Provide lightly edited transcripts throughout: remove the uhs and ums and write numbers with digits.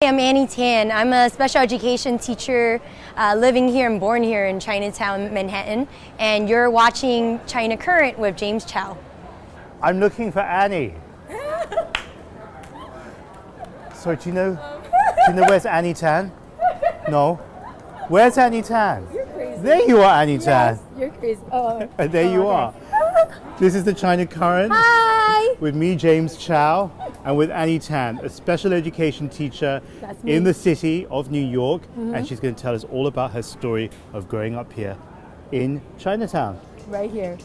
I'm Annie Tan. I'm a special education teacher living here and born here in Chinatown, Manhattan. And you're watching China Current with James Chau. I'm looking for Annie. Sorry, do you know where's Annie Tan? No? Where's Annie Tan? You're crazy. There you are, Annie Tan. Yes, you're crazy. Oh, And there you are. This is the China Current. Hi. With me, James Chau, and with Annie Tan, a special education teacher in the city of New York. And she's going to tell us all about her story of growing up here in Chinatown. Right here.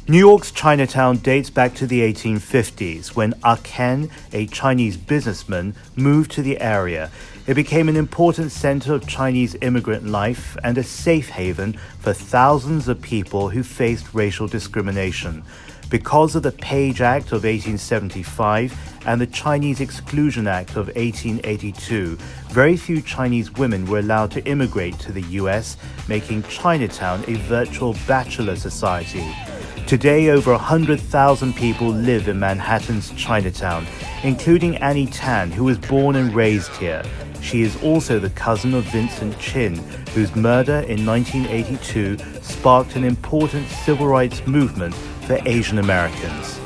New York's Chinatown dates back to the 1850s when Ken, a Chinese businessman, moved to the area. It became an important center of Chinese immigrant life and a safe haven for thousands of people who faced racial discrimination. Because of the Page Act of 1875 and the Chinese Exclusion Act of 1882, very few Chinese women were allowed to immigrate to the US, making Chinatown a virtual bachelor society. Today, over 100,000 people live in Manhattan's Chinatown, including Annie Tan, who was born and raised here. She is also the cousin of Vincent Chin, whose murder in 1982 sparked an important civil rights movement for Asian Americans.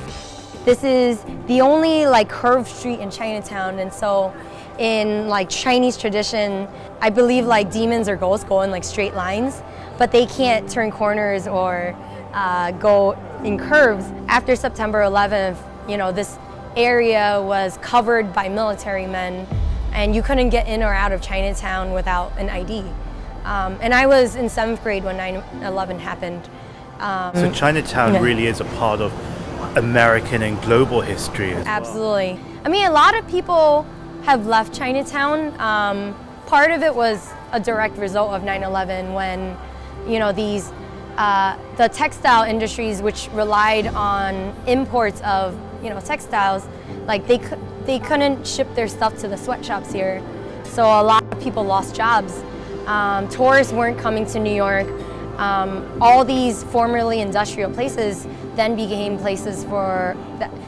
This is the only curved street in Chinatown, and so in Chinese tradition, I believe demons or ghosts go in straight lines, but they can't turn corners or go in curves. After September 11th, this area was covered by military men, and you couldn't get in or out of Chinatown without an ID. And I was in 7th grade when 9/11 happened. So Chinatown really is a part of American and global history. Absolutely. I mean, a lot of people have left Chinatown. Part of it was a direct result of 9/11 when, the textile industries, which relied on imports of, textiles, they couldn't ship their stuff to the sweatshops here. So a lot of people lost jobs. Tourists weren't coming to New York. All these formerly industrial places then became places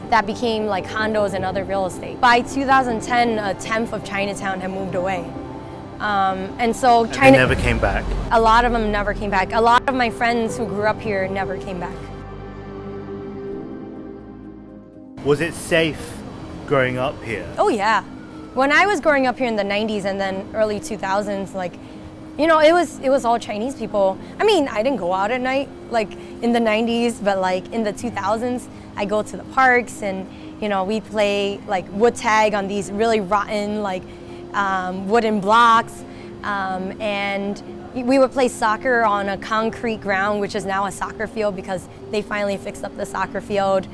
that became condos and other real estate. By 2010, a tenth of Chinatown had moved away. And so China they never came back. A lot of them never came back. A lot of my friends who grew up here never came back. Was it safe growing up here? Oh yeah. When I was growing up here in the 90s and then early 2000s, it was all Chinese people. I mean, I didn't go out at night in the 90s, but in the 2000s, I go to the parks and we play wood tag on these really rotten wooden blocks, and we would play soccer on a concrete ground, which is now a soccer field because they finally fixed up the soccer field.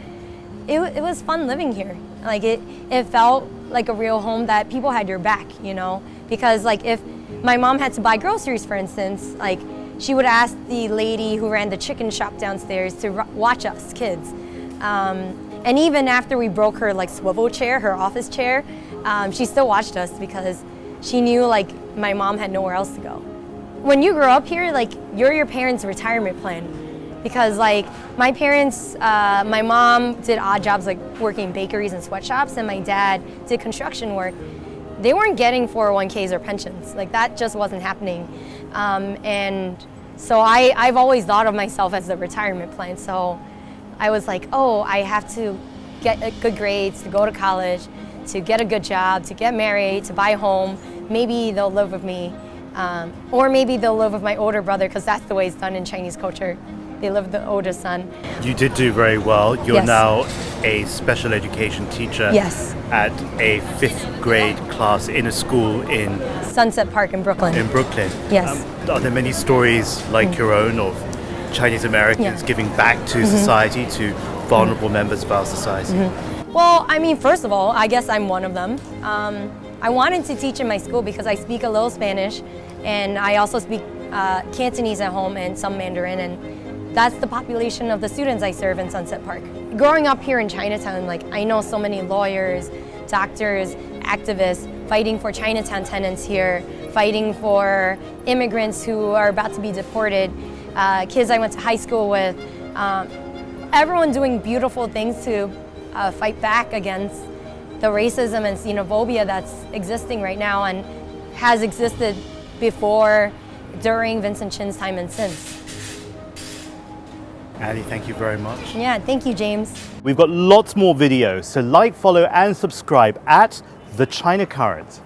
It was fun living here. It felt like a real home that people had your back, because if my mom had to buy groceries, for instance, she would ask the lady who ran the chicken shop downstairs to watch us kids. And even after we broke her swivel chair, her office chair, she still watched us because she knew my mom had nowhere else to go. When you grow up here, you're your parents' retirement plan. Because my parents, my mom did odd jobs working in bakeries and sweatshops, and my dad did construction work. They weren't getting 401ks or pensions. That just wasn't happening. And so I've always thought of myself as the retirement plan. So I was I have to get good grades to go to college, to get a good job, to get married, to buy a home. Maybe they'll live with me. Or maybe they'll live with my older brother, because that's the way it's done in Chinese culture. They live with the oldest son. You did do very well. You're Yes. now a special education teacher Yes. at a 5th grade class in a school in Sunset Park in Brooklyn. Yes. Are there many stories like your own of Chinese Americans giving back to society, to vulnerable members of our society? Well, I mean, first of all, I guess I'm one of them. I wanted to teach in my school because I speak a little Spanish, and I also speak Cantonese at home and some Mandarin, and that's the population of the students I serve in Sunset Park. Growing up here in Chinatown, I know so many lawyers, doctors, activists fighting for Chinatown tenants here, fighting for immigrants who are about to be deported, kids I went to high school with, everyone doing beautiful things to fight back against the racism and xenophobia that's existing right now and has existed before, during Vincent Chin's time and since. Annie, thank you very much. Yeah, thank you, James. We've got lots more videos, so like, follow, and subscribe at The China Current.